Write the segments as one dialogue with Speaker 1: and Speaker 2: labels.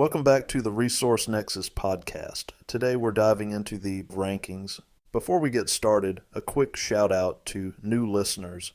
Speaker 1: Welcome back to the Resource Nexus Podcast. Today we're diving into the rankings. Before we get started, a quick shout out to new listeners.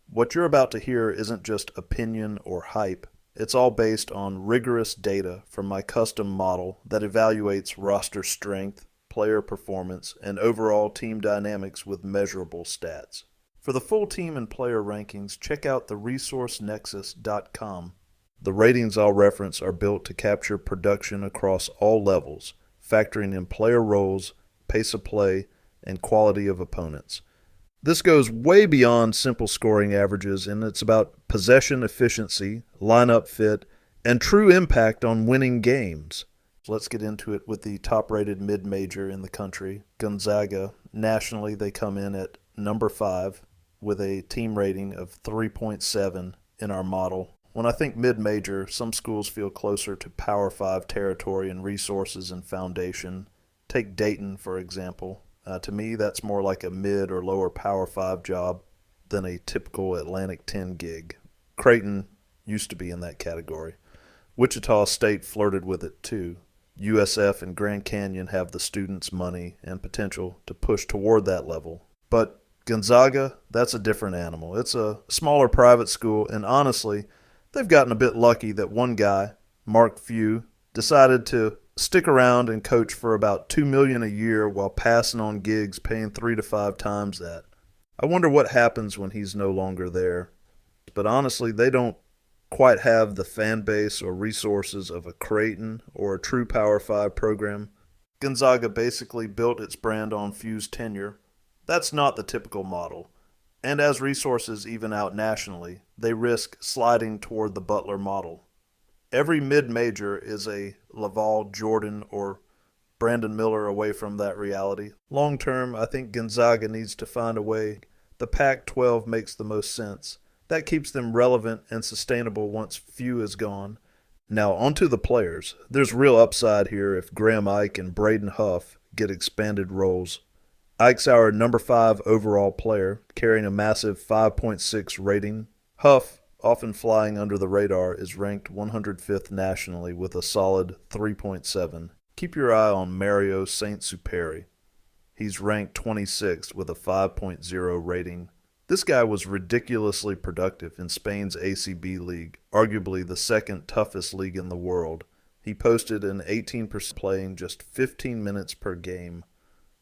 Speaker 1: What you're about to hear isn't just opinion or hype. It's all based on rigorous data from my custom model that evaluates roster strength, player performance, and overall team dynamics with measurable stats. For the full team and player rankings, check out the resourcenexus.com. The ratings I'll reference are built to capture production across all levels, factoring in player roles, pace of play, and quality of opponents. This goes way beyond simple scoring averages, and it's about possession efficiency, lineup fit, and true impact on winning games. So let's get into it with the top-rated mid-major in the country, Gonzaga. Nationally, they come in at number 5 with a team rating of 3.7 in our model. When I think mid-major, some schools feel closer to Power 5 territory in resources and foundation. Take Dayton, for example. To me, that's more like a mid or lower Power 5 job than a typical Atlantic 10 gig. Creighton used to be in that category. Wichita State flirted with it too. USF and Grand Canyon have the students' money and potential to push toward that level. But Gonzaga, that's a different animal. It's a smaller private school, and honestly, they've gotten a bit lucky that one guy, Mark Few, decided to stick around and coach for about $2 million a year while passing on gigs paying 3 to 5 times that. I wonder what happens when he's no longer there. But honestly, they don't quite have the fan base or resources of a Creighton or a true Power 5 program. Gonzaga basically built its brand on Few's tenure. That's not the typical model. And as resources even out nationally, they risk sliding toward the Butler model. Every mid-major is a Laval, Jordan, or Brandon Miller away from that reality. Long-term, I think Gonzaga needs to find a way. The Pac-12 makes the most sense. That keeps them relevant and sustainable once Few is gone. Now, onto the players. There's real upside here if Graham Ike and Braden Huff get expanded roles. Ike's our number 5 overall player, carrying a massive 5.6 rating. Huff, often flying under the radar, is ranked 105th nationally with a solid 3.7. Keep your eye on Mario Saint-Superi. He's ranked 26th with a 5.0 rating. This guy was ridiculously productive in Spain's ACB league, arguably the second toughest league in the world. He posted an 18% playing just 15 minutes per game.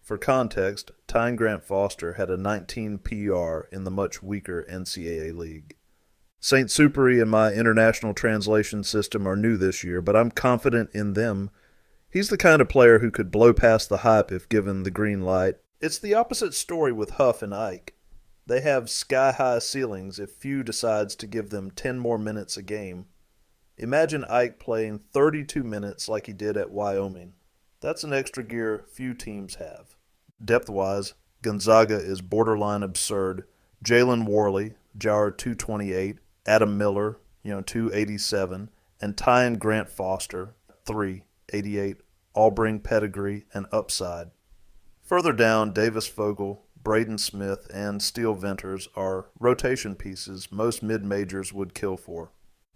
Speaker 1: For context, Tyne Grant Foster had a 19 PR in the much weaker NCAA league. Saint-Superi and my international translation system are new this year, but I'm confident in them. He's the kind of player who could blow past the hype if given the green light. It's the opposite story with Huff and Ike. They have sky-high ceilings if Few decides to give them 10 more minutes a game. Imagine Ike playing 32 minutes like he did at Wyoming. That's an extra gear few teams have. Depth-wise, Gonzaga is borderline absurd. Jalen Worley, Jar 228, Adam Miller, 287, and Tyne Grant Foster, 388, all bring pedigree and upside. Further down, Davis Fogel, Braden Smith, and Steele Venters are rotation pieces most mid-majors would kill for.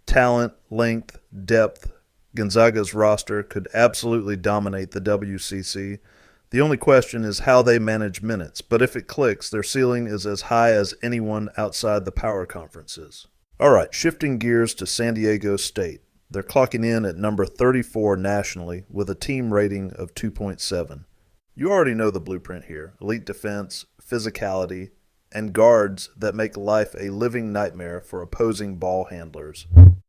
Speaker 1: Talent, length, depth. Gonzaga's roster could absolutely dominate the WCC. The only question is how they manage minutes, but if it clicks, their ceiling is as high as anyone outside the power conferences. All right, shifting gears to San Diego State. They're clocking in at number 34 nationally with a team rating of 2.7. You already know the blueprint here: elite defense, physicality, and guards that make life a living nightmare for opposing ball handlers.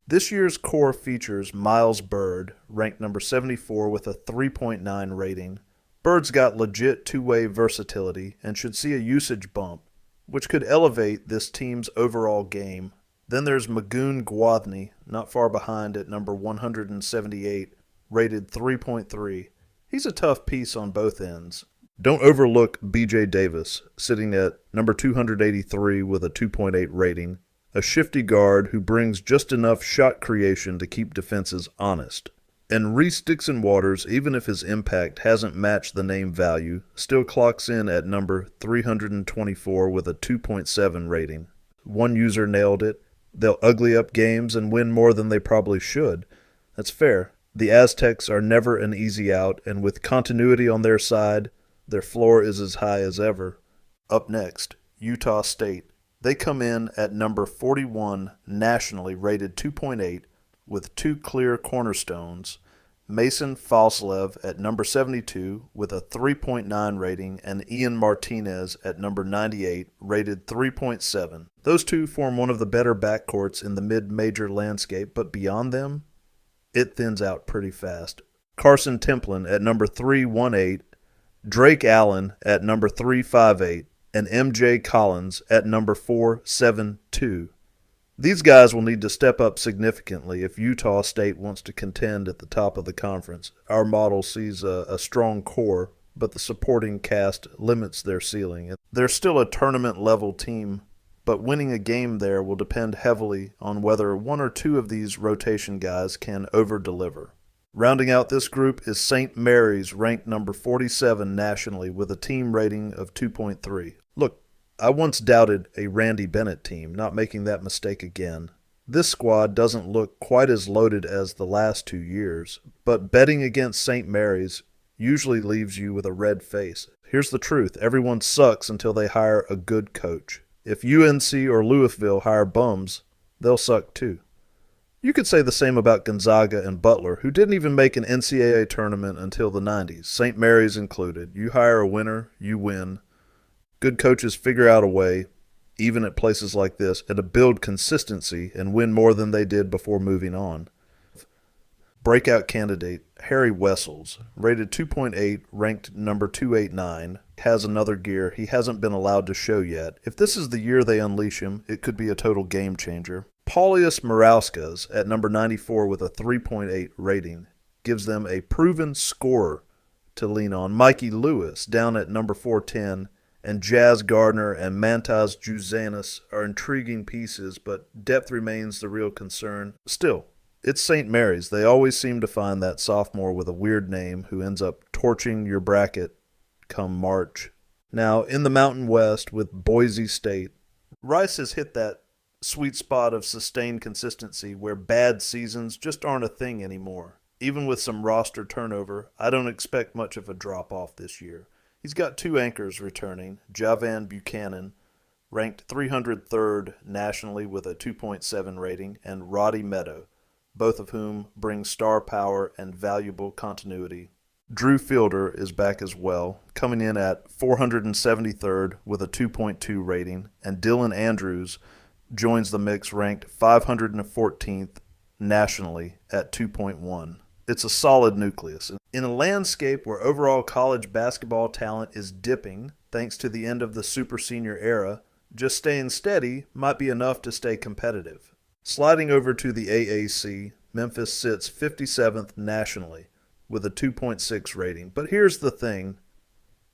Speaker 1: This year's core features Miles Bird, ranked number 74 with a 3.9 rating. Bird's got legit two-way versatility and should see a usage bump, which could elevate this team's overall game. Then there's Magoon Gwathney, not far behind at number 178, rated 3.3. He's a tough piece on both ends. Don't overlook BJ Davis, sitting at number 283 with a 2.8 rating, a shifty guard who brings just enough shot creation to keep defenses honest. And Reese Dixon Waters, even if his impact hasn't matched the name value, still clocks in at number 324 with a 2.7 rating. One user nailed it. They'll ugly up games and win more than they probably should. That's fair. The Aztecs are never an easy out, and with continuity on their side, their floor is as high as ever. Up next, Utah State. They come in at number 41 nationally, rated 2.8, with two clear cornerstones. Mason Falslev at number 72 with a 3.9 rating, and Ian Martinez at number 98 rated 3.7. Those two form one of the better backcourts in the mid-major landscape, but beyond them, it thins out pretty fast. Carson Templin at number 318, Drake Allen at number 358, and MJ Collins at number 472. These guys will need to step up significantly if Utah State wants to contend at the top of the conference. Our model sees a strong core, but the supporting cast limits their ceiling. They're still a tournament-level team, but winning a game there will depend heavily on whether one or two of these rotation guys can over-deliver. Rounding out this group is St. Mary's, ranked number 47 nationally with a team rating of 2.3. Look, I once doubted a Randy Bennett team, not making that mistake again. This squad doesn't look quite as loaded as the last 2 years, but betting against St. Mary's usually leaves you with a red face. Here's the truth, everyone sucks until they hire a good coach. If UNC or Louisville hire bums, they'll suck too. You could say the same about Gonzaga and Butler, who didn't even make an NCAA tournament until the 90s, St. Mary's included. You hire a winner, you win. Good coaches figure out a way, even at places like this, and to build consistency and win more than they did before moving on. Breakout candidate Harry Wessels, rated 2.8, ranked number 289, has another gear he hasn't been allowed to show yet. If this is the year they unleash him, it could be a total game changer. Paulius Morauskas at number 94 with a 3.8 rating gives them a proven scorer to lean on. Mikey Lewis down at number 410, and Jazz Gardner and Mantas Juzanis are intriguing pieces, but depth remains the real concern. Still, it's St. Mary's. They always seem to find that sophomore with a weird name who ends up torching your bracket come March. Now, in the Mountain West with Boise State, Rice has hit that sweet spot of sustained consistency where bad seasons just aren't a thing anymore. Even with some roster turnover, I don't expect much of a drop-off this year. He's got two anchors returning, Javan Buchanan, ranked 303rd nationally with a 2.7 rating, and Roddy Meadow, both of whom bring star power and valuable continuity. Drew Fielder is back as well, coming in at 473rd with a 2.2 rating, and Dylan Andrews joins the mix ranked 514th nationally at 2.1. It's a solid nucleus. In a landscape where overall college basketball talent is dipping thanks to the end of the super senior era, just staying steady might be enough to stay competitive. Sliding over to the AAC, Memphis sits 57th nationally with a 2.6 rating. But here's the thing.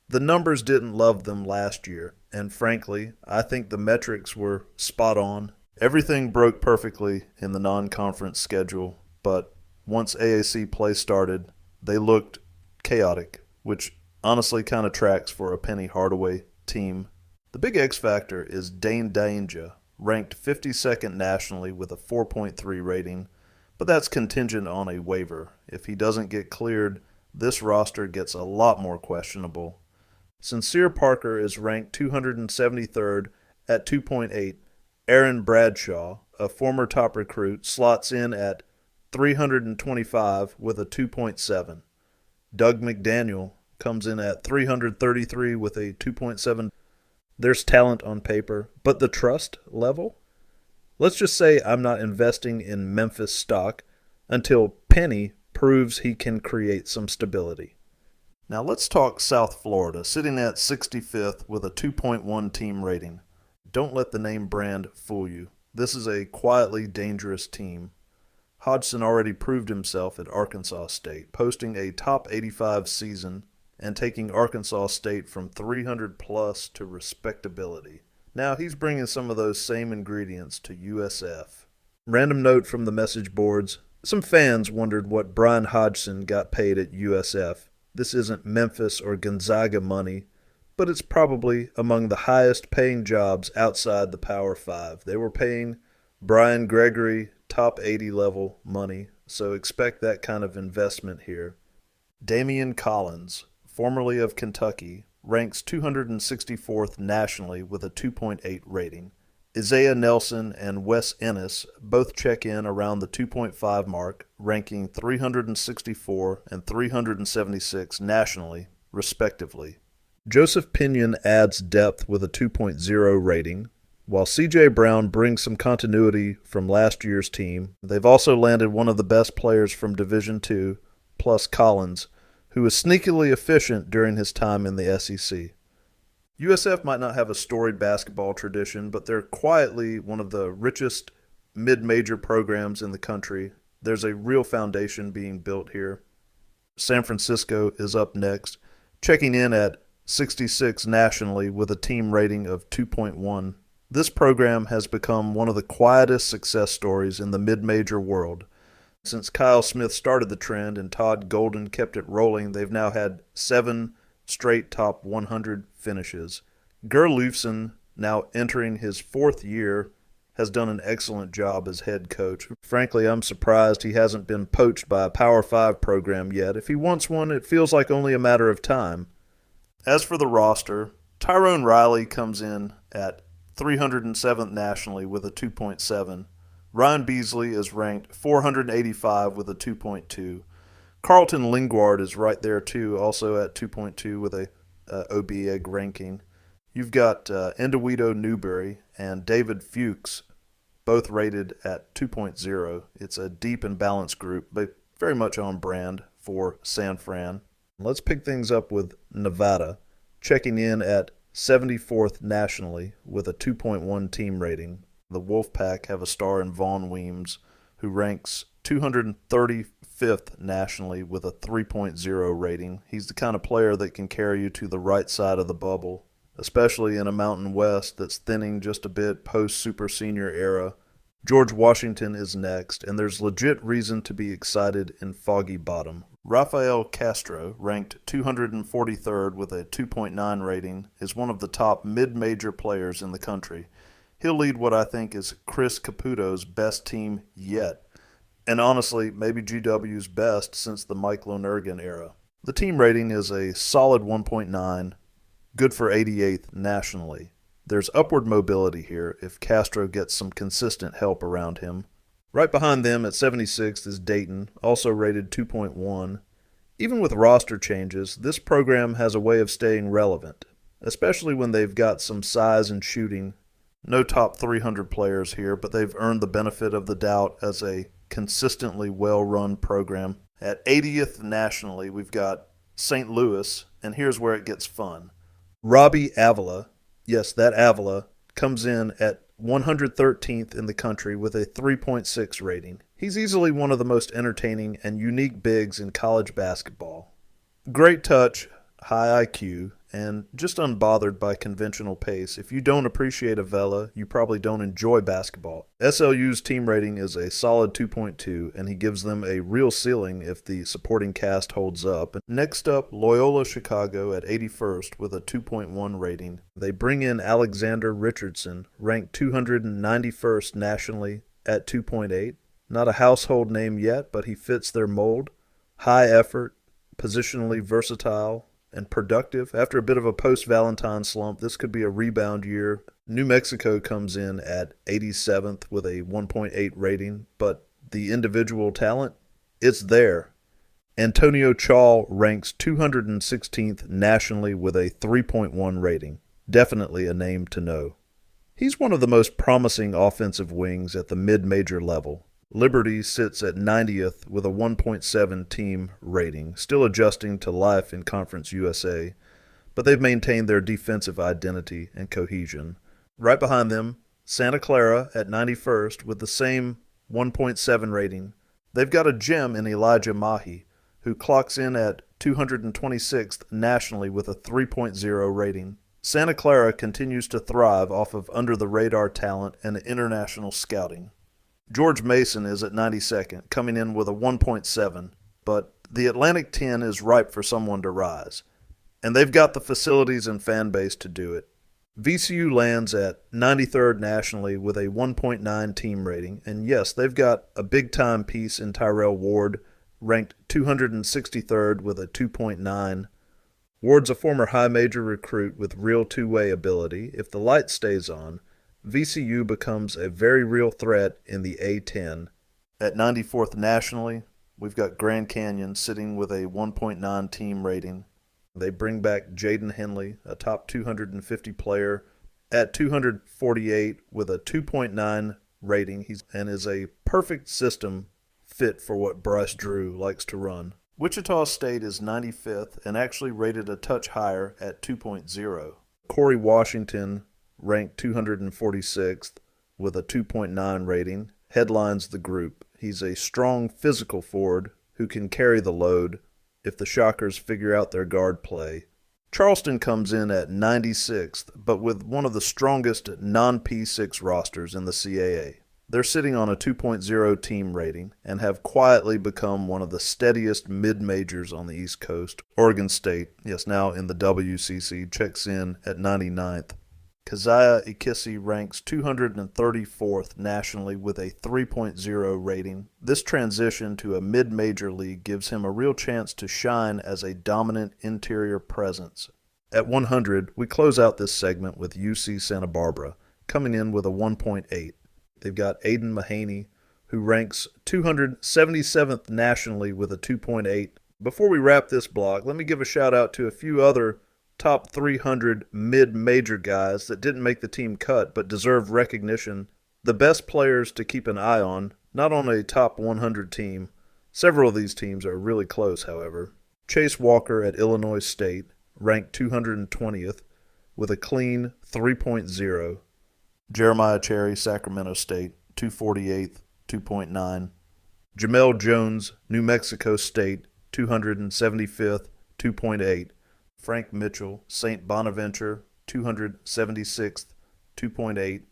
Speaker 1: The numbers didn't love them last year, and frankly, I think the metrics were spot on. Everything broke perfectly in the non-conference schedule, but once AAC play started, they looked chaotic, which honestly kind of tracks for a Penny Hardaway team. The big X factor is Dane Danger, ranked 52nd nationally with a 4.3 rating, but that's contingent on a waiver. If he doesn't get cleared, this roster gets a lot more questionable. Sincere Parker is ranked 273rd at 2.8. Aaron Bradshaw, a former top recruit, slots in at 325 with a 2.7. Doug McDaniel comes in at 333 with a 2.7. There's talent on paper, but the trust level? Let's just say I'm not investing in Memphis stock until Penny proves he can create some stability. Now let's talk South Florida, sitting at 65th with a 2.1 team rating. Don't let the name brand fool you. This is a quietly dangerous team. Hodgson already proved himself at Arkansas State, posting a top 85 season and taking Arkansas State from 300 plus to respectability. Now he's bringing some of those same ingredients to USF. Random note from the message boards. Some fans wondered what Brian Hodgson got paid at USF. This isn't Memphis or Gonzaga money, but it's probably among the highest paying jobs outside the Power 5. They were paying Brian Gregory top 80 level money so expect that kind of investment here. Damian Collins, formerly of Kentucky, ranks 264th nationally with a 2.8 rating. Isaiah Nelson and Wes Ennis both check in around the 2.5 mark, ranking 364 and 376 nationally, respectively. Joseph Pinion adds depth with a 2.0 rating, while C.J. Brown brings some continuity from last year's team. They've also landed one of the best players from Division II, plus Collins, who was sneakily efficient during his time in the SEC. USF might not have a storied basketball tradition, but they're quietly one of the richest mid-major programs in the country. There's a real foundation being built here. San Francisco is up next, checking in at 66 nationally with a team rating of 2.1. This program has become one of the quietest success stories in the mid-major world. Since Kyle Smith started the trend and Todd Golden kept it rolling, they've now had 7 straight top 100 finishes. Gerlufsen, now entering his 4th year, has done an excellent job as head coach. Frankly, I'm surprised he hasn't been poached by a Power 5 program yet. If he wants one, it feels like only a matter of time. As for the roster, Tyrone Riley comes in at 307th nationally with a 2.7. Ryan Beasley is ranked 485 with a 2.2. Carlton Lingward is right there too, also at 2.2 with a OB-Egg ranking. You've got Indewito Newberry and David Fuchs, both rated at 2.0. It's a deep and balanced group, but very much on brand for San Fran. Let's pick things up with Nevada, checking in at 74th nationally with a 2.1 team rating. The Wolfpack have a star in Vaughn Weems, who ranks 235th nationally with a 3.0 rating. He's the kind of player that can carry you to the right side of the bubble, especially in a Mountain West that's thinning just a bit post-Super Senior era. George Washington is next, and there's legit reason to be excited in Foggy Bottom. Rafael Castro, ranked 243rd with a 2.9 rating, is one of the top mid-major players in the country. He'll lead what I think is Chris Caputo's best team yet, and honestly, maybe GW's best since the Mike Lonergan era. The team rating is a solid 1.9, good for 88th nationally. There's upward mobility here if Castro gets some consistent help around him. Right behind them at 76th is Dayton, also rated 2.1. Even with roster changes, this program has a way of staying relevant, especially when they've got some size and shooting. No top 300 players here, but they've earned the benefit of the doubt as a consistently well-run program. At 80th nationally, we've got St. Louis, and here's where it gets fun. Robbie Avila, yes, that Avila, comes in at 113th in the country with a 3.6 rating. He's easily one of the most entertaining and unique bigs in college basketball. Great touch, high IQ, and just unbothered by conventional pace. If you don't appreciate Avila, you probably don't enjoy basketball. SLU's team rating is a solid 2.2, and he gives them a real ceiling if the supporting cast holds up. Next up, Loyola Chicago at 81st with a 2.1 rating. They bring in Alexander Richardson, ranked 291st nationally at 2.8. Not a household name yet, but he fits their mold. High effort, positionally versatile, and productive. After a bit of a post-Valentine slump, this could be a rebound year. New Mexico comes in at 87th with a 1.8 rating, but the individual talent, it's there. Antonio Chaul ranks 216th nationally with a 3.1 rating. Definitely a name to know. He's one of the most promising offensive wings at the mid-major level. Liberty sits at 90th with a 1.7 team rating, still adjusting to life in Conference USA, but they've maintained their defensive identity and cohesion. Right behind them, Santa Clara at 91st with the same 1.7 rating. They've got a gem in Elijah Mahi, who clocks in at 226th nationally with a 3.0 rating. Santa Clara continues to thrive off of under-the-radar talent and international scouting. George Mason is at 92nd, coming in with a 1.7, but the Atlantic 10 is ripe for someone to rise, and they've got the facilities and fan base to do it. VCU lands at 93rd nationally with a 1.9 team rating, and yes, they've got a big-time piece in Tyrell Ward, ranked 263rd with a 2.9. Ward's a former high major recruit with real two-way ability. If the light stays on, VCU becomes a very real threat in the A10. At 94th nationally, we've got Grand Canyon sitting with a 1.9 team rating. They bring back Jaden Henley, a top 250 player, at 248 with a 2.9 rating. And is a perfect system fit for what Bryce Drew likes to run. Wichita State is 95th and actually rated a touch higher at 2.0. Corey Washington, ranked 246th with a 2.9 rating, headlines the group. He's a strong physical forward who can carry the load if the Shockers figure out their guard play. Charleston comes in at 96th, but with one of the strongest non-P6 rosters in the CAA. They're sitting on a 2.0 team rating and have quietly become one of the steadiest mid-majors on the East Coast. Oregon State, yes, now in the WCC, checks in at 99th. Keziah Ikisi ranks 234th nationally with a 3.0 rating. This transition to a mid-major league gives him a real chance to shine as a dominant interior presence. At 100, we close out this segment with UC Santa Barbara, coming in with a 1.8. They've got Aiden Mahaney, who ranks 277th nationally with a 2.8. Before we wrap this block, let me give a shout-out to a few other top 300 mid-major guys that didn't make the team cut but deserve recognition. The best players to keep an eye on, not on a top 100 team. Several of these teams are really close, however. Chase Walker at Illinois State, ranked 220th with a clean 3.0. Jeremiah Cherry, Sacramento State, 248th, 2.9. Jamel Jones, New Mexico State, 275th, 2.8. Frank Mitchell, St. Bonaventure, 276th, 2.8.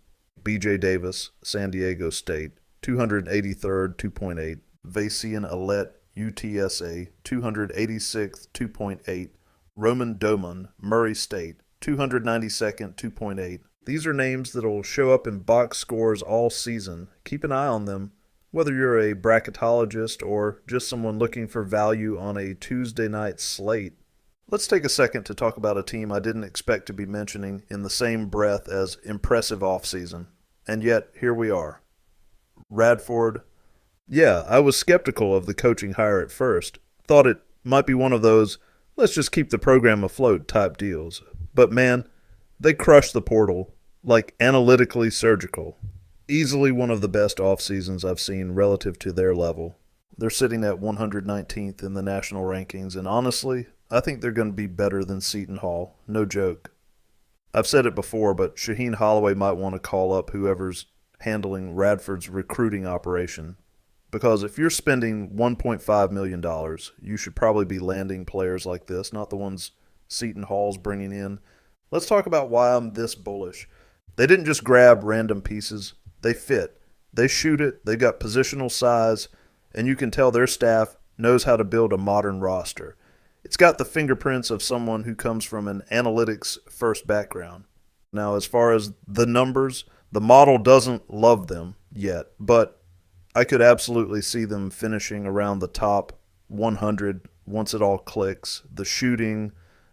Speaker 1: BJ Davis, San Diego State, 283rd, 2.8. Vacian Alette, UTSA, 286th, 2.8. Roman Doman, Murray State, 292nd, 2.8. These are names that will show up in box scores all season. Keep an eye on them, whether you're a bracketologist or just someone looking for value on a Tuesday night slate. Let's take a second to talk about a team I didn't expect to be mentioning in the same breath as impressive offseason. And yet, here we are. Radford. Yeah, I was skeptical of the coaching hire at first. Thought it might be one of those, let's just keep the program afloat type deals. But man, they crushed the portal, like analytically surgical. Easily one of the best off seasons I've seen relative to their level. They're sitting at 119th in the national rankings, and honestly, I think they're going to be better than Seton Hall. No joke. I've said it before, but Shaheen Holloway might want to call up whoever's handling Radford's recruiting operation. Because if you're spending $1.5 million, you should probably be landing players like this, not the ones Seton Hall's bringing in. Let's talk about why I'm this bullish. They didn't just grab random pieces. They fit. They shoot it. They've got positional size. And you can tell their staff knows how to build a modern roster. It's got the fingerprints of someone who comes from an analytics-first background. Now, as far as the numbers, the model doesn't love them yet, but I could absolutely see them finishing around the top 100 once it all clicks. The shooting,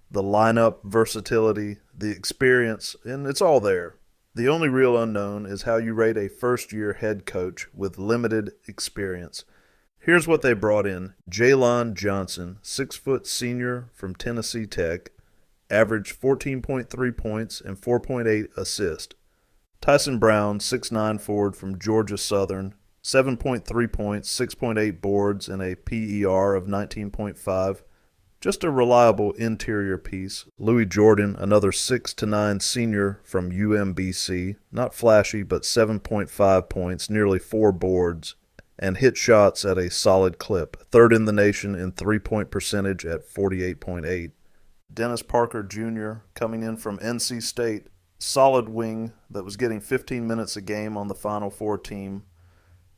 Speaker 1: the lineup versatility, the experience, and it's all there. The only real unknown is how you rate a first-year head coach with limited experience. Here's what they brought in. Jaylon Johnson, 6-foot senior from Tennessee Tech, averaged 14.3 points and 4.8 assists. Tyson Brown, 6'9 forward from Georgia Southern, 7.3 points, 6.8 boards, and a PER of 19.5. Just a reliable interior piece. Louis Jordan, another 6'9 senior from UMBC, not flashy, but 7.5 points, nearly 4 boards, and hit shots at a solid clip. Third in the nation in three-point percentage at 48.8. Dennis Parker Jr. coming in from NC State, solid wing that was getting 15 minutes a game on the Final Four team.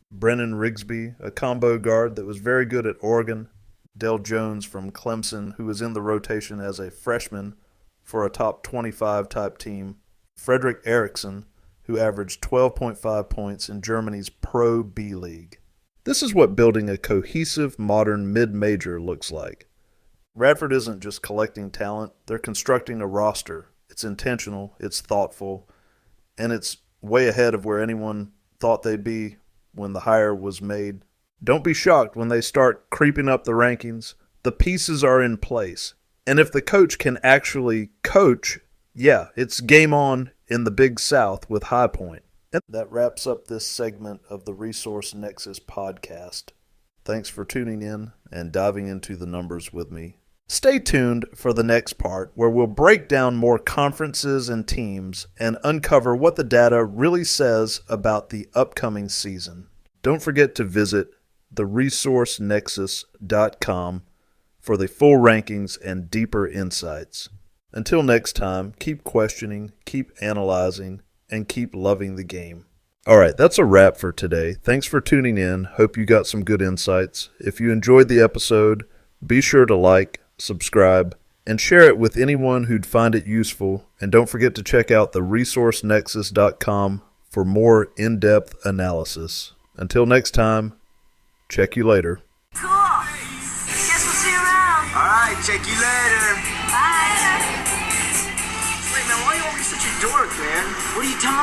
Speaker 1: Brennan Rigsby, a combo guard that was very good at Oregon. Del Jones from Clemson, who was in the rotation as a freshman for a top 25 type team. Frederick Eriksson, who averaged 12.5 points in Germany's Pro B League. This is what building a cohesive, modern mid-major looks like. Radford isn't just collecting talent, they're constructing a roster. It's intentional, it's thoughtful, and it's way ahead of where anyone thought they'd be when the hire was made. Don't be shocked when they start creeping up the rankings. The pieces are in place. And if the coach can actually coach, yeah, it's game on in the Big South with High Point. And that wraps up this segment of the Resource Nexus Podcast. Thanks for tuning in and diving into the numbers with me. Stay tuned for the next part where we'll break down more conferences and teams and uncover what the data really says about the upcoming season. Don't forget to visit theresourcenexus.com for the full rankings and deeper insights. Until next time, keep questioning, keep analyzing, and keep loving the game. All right, that's a wrap for today. Thanks for tuning in. Hope you got some good insights. If you enjoyed the episode, be sure to like, subscribe, and share it with anyone who'd find it useful. And don't forget to check out theresourcenexus.com for more in-depth analysis. Until next time, check you later.
Speaker 2: Cool. Guess we'll see you around.
Speaker 3: All right, check you later.
Speaker 2: Bye.
Speaker 3: Wait, man, why are you always such a dork, man? What are you talking